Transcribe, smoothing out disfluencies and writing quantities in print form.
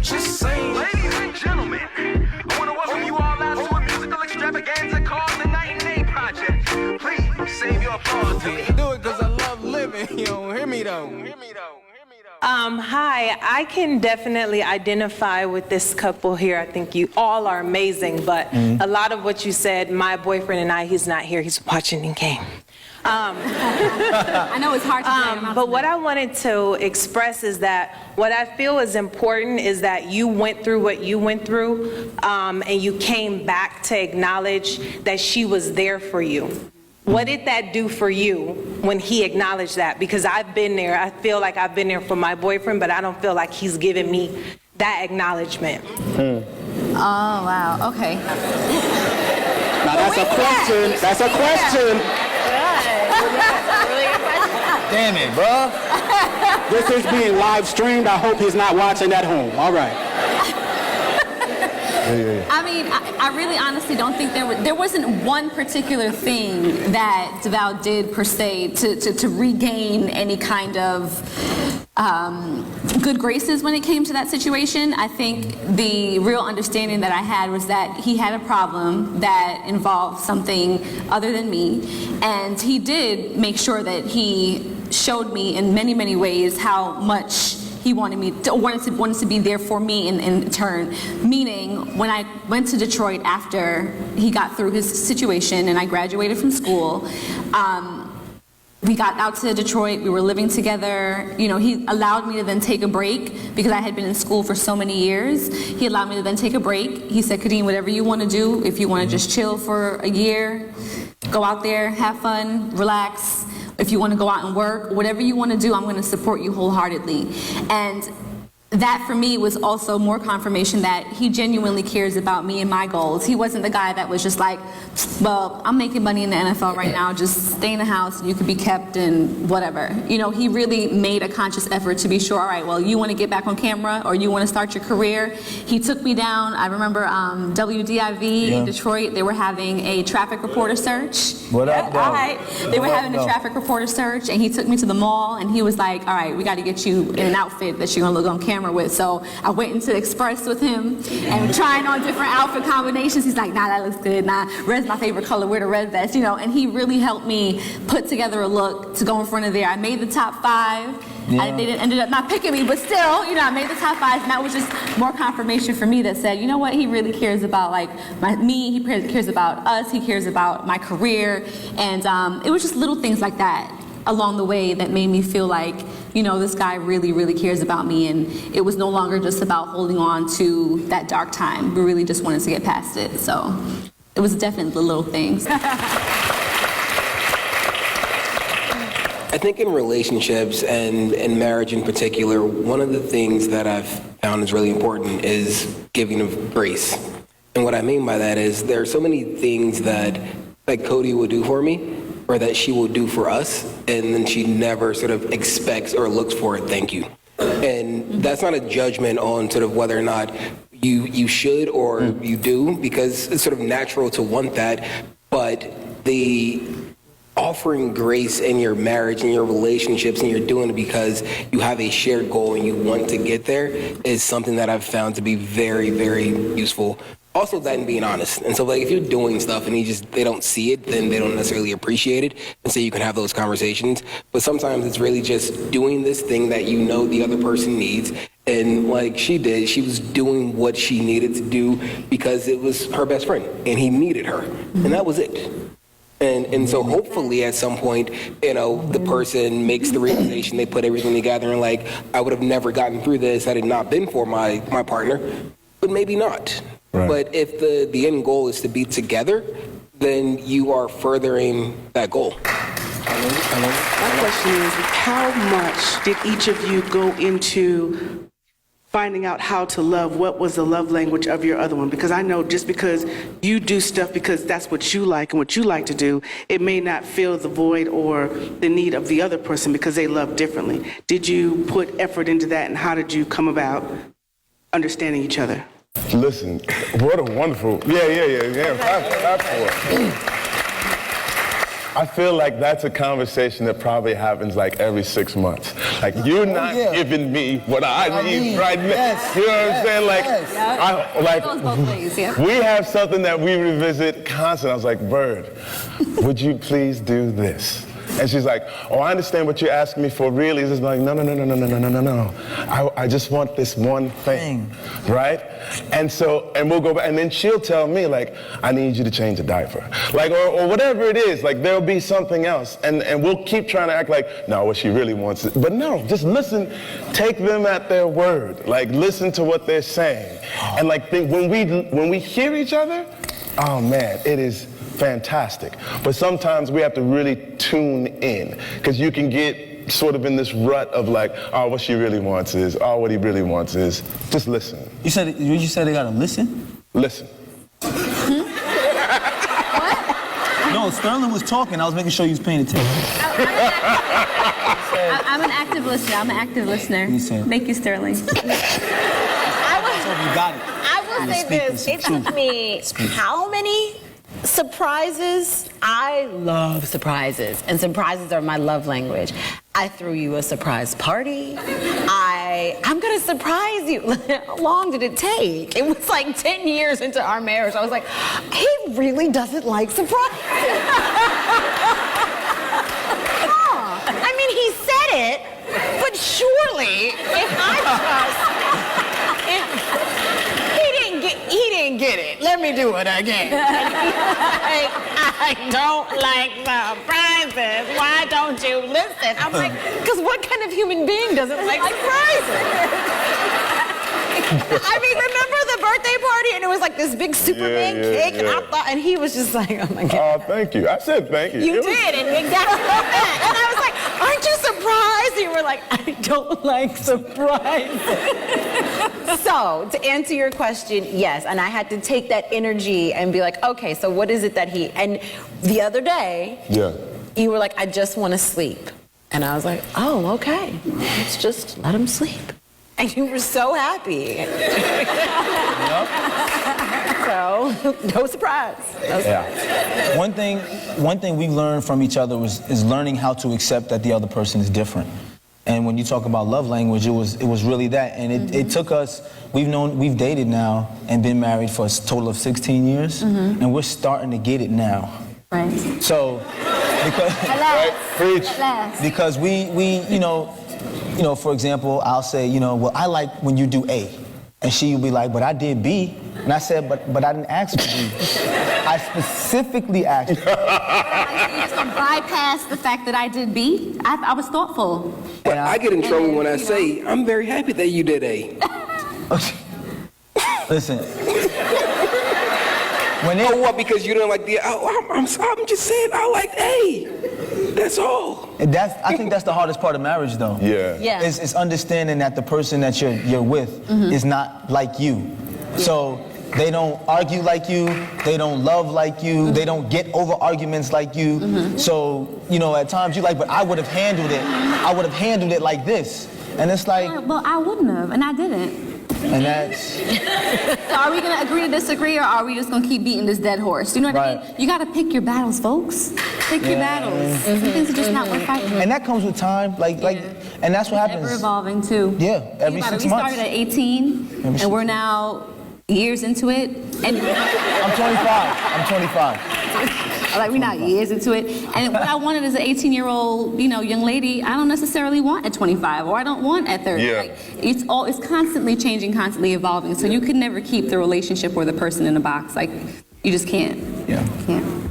Just saying. Ladies and gentlemen, I want to welcome you all out to a musical extravaganza called the Night and Day Project. Please save your applause. Do it because I love living. You don't hear me though. Hi, I can definitely identify with this couple here. I think you all are amazing, but a lot of what you said, my boyfriend and I, he's not here, he's watching the game. I know it's hard to but what I wanted to express is that what I feel is important is that you went through what you went through, and you came back to acknowledge that she was there for you. What did that do for you when he acknowledged that? Because I've been there. I feel like I've been there for my boyfriend, but I don't feel like he's given me that acknowledgement. Oh, wow. Okay. Now that's a question. That's a question. Damn it, bro. This is being live streamed. I hope he's not watching at home. All right. I mean, I really honestly don't think there wasn't one particular thing that DeVal did per se to regain any kind of good graces when it came to that situation. I think the real understanding that I had was that he had a problem that involved something other than me, and he did make sure that he showed me in many, many ways how much he wanted to be there for me in turn. Meaning, when I went to Detroit after he got through his situation and I graduated from school, we got out to Detroit, we were living together. You know, he allowed me to then take a break because I had been in school for so many years. He allowed me to then take a break. He said, Kadeen, whatever you want to do, if you want to just chill for a year, go out there, have fun, relax. If you want to go out and work, whatever you want to do, I'm going to support you wholeheartedly. And that for me was also more confirmation that he genuinely cares about me and my goals. He wasn't the guy that was just like, well, I'm making money in the NFL right now, just stay in the house and you could be kept and whatever. You know, he really made a conscious effort to be sure, all right, well, you want to get back on camera or you want to start your career. He took me down. I remember WDIV in Detroit, they were having a traffic reporter search. What up, though? All right. They were having a traffic reporter search and he took me to the mall and he was like, all right, we got to get you in an outfit that you're going to look on camera with. So I went into Express with him and trying on different outfit combinations. He's like, nah, that looks good. Nah, red's my favorite color. Wear the red vest, you know. And he really helped me put together a look to go in front of there. I made the top 5. They ended up not picking me, but still, you know, I made the top 5, and that was just more confirmation for me that said, you know what, he really cares about like me. He cares about us. He cares about my career, and it was just little things like that along the way that made me feel like, you know, this guy really, really cares about me, and it was no longer just about holding on to that dark time. We really just wanted to get past it, so it was definitely the little things. I think in relationships and in marriage in particular, one of the things that I've found is really important is giving of grace. And what I mean by that is there are so many things that like Cody will do for me, or that she will do for us, and then she never sort of expects or looks for a thank you. And that's not a judgment on sort of whether or not you should or you do, because it's sort of natural to want that, but the offering grace in your marriage and your relationships, and you're doing it because you have a shared goal and you want to get there, is something that I've found to be very, very useful. Also that and being honest. And so like if you're doing stuff and they don't see it, then they don't necessarily appreciate it. And so you can have those conversations. But sometimes it's really just doing this thing that you know the other person needs. And like she did, she was doing what she needed to do because it was her best friend and he needed her. And that was it. And so hopefully at some point, you know, the person makes the realization, they put everything together and like, I would have never gotten through this had it not been for my partner, but maybe not. Right. But if the end goal is to be together, then you are furthering that goal. My question is, how much did each of you go into finding out how to love? What was the love language of your other one? Because I know just because you do stuff because that's what you like and what you like to do, it may not fill the void or the need of the other person because they love differently. Did you put effort into that, and how did you come about understanding each other? Listen, what a wonderful, yeah. I feel like that's a conversation that probably happens like every 6 months. Like, you're not giving me what I need right now. Yes. You know what I'm saying? Like, It goes both ways, yeah. we have something that we revisit constantly. I was like, Bird, would you please do this? And she's like, oh, I understand what you're asking me for. Really? It's just like, no. I just want this one thing, right? And so, and we'll go back, and then she'll tell me, like, I need you to change a diaper. Like, or whatever it is, like, there'll be something else. And we'll keep trying to act like, no, what she really wants is, but no, just listen, take them at their word. Like, listen to what they're saying. And like, when we hear each other, oh man, it is fantastic. But sometimes we have to really tune in, because you can get sort of in this rut of like, oh, what she really wants is, oh, what he really wants is, just listen. You said they gotta listen? Listen. No, Sterling was talking. I was making sure you was paying attention. I'm an active listener. You said. Thank you, Sterling. You got it. I will say this. It took me how many surprises? I love surprises, and surprises are my love language. I threw you a surprise party. I'm gonna surprise you. How long did it take? It was like 10 years into our marriage. I was like, he really doesn't like surprises. I mean, he said it, but surely if I he didn't get it. Let me do it again. I don't like surprises. Why don't you listen? I'm like, because what kind of human being doesn't like surprises? I mean, remember the birthday party, and it was like this big Superman cake, and he was just like, oh my God. Oh, thank you. I said thank you. You did, and exactly like that. And I was like, aren't you surprised? You were like, I don't like surprises. So, to answer your question, yes, and I had to take that energy and be like, okay, so what is it that and the other day, you were like, I just want to sleep. And I was like, oh, okay, let's just let him sleep. And you were so happy. So, no surprise. Yeah. One thing we learned from each other is learning how to accept that the other person is different. And when you talk about love language, it was really that. And it took us, we've dated now and been married for a total of 16 years, and we're starting to get it now. Right. So, because we for example, I'll say, well, I like when you do A. And she will be like, but I did B. And I said, but I didn't ask for B. I specifically asked. You just gonna bypass the fact that I did B? I was thoughtful. But I get in trouble when I say, I'm very happy that you did A. Listen. Because you don't like the, I'm just saying I like A. That's all. I think that's the hardest part of marriage, though. Yeah. It's understanding that the person that you're with is not like you. So they don't argue like you, they don't love like you, they don't get over arguments like you. So, at times you're like, but I would have handled it like this. And it's like, well, I wouldn't have, and I didn't. And that's... So are we gonna agree to disagree, or are we just gonna keep beating this dead horse? You know what I mean? You gotta pick your battles, folks. Pick your battles. Some things are just not worth fighting. And that comes with time, and that's what happens. Ever evolving too. Yeah, every 6 months. We started at 18, and we're now years into it. And I'm 25. Like, we're not years into it. And what I wanted as an 18-year-old, young lady, I don't necessarily want at 25, or I don't want at 30. Yeah. Like, it's constantly changing, constantly evolving. So you can never keep the relationship or the person in a box. Like, you just can't. Yeah. Can't.